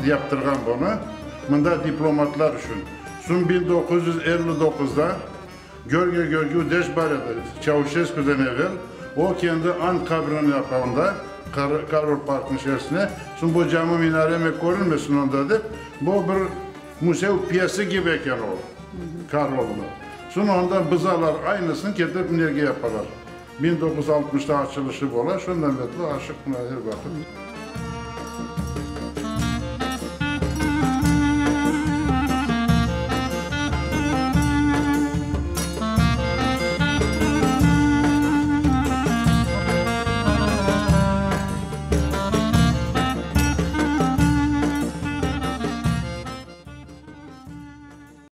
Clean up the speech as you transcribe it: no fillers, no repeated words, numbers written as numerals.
yaptırgan bunu. Bunda diplomatlar üçün. Son 1959'da Görge Deşbarya'da Çavuşesku'dan evvel o kendi an kabrini yapağında Karol Park'ın içerisine. Şimdi bu camı minareme görünmesin onda da. Bu bir museu piyesi gibi eken o. Karol'un. Sonra ondan bızalar aynısını getirip nereye yaparlar. 1960'da açılışı bola, şundan beri aşık buna her vakit.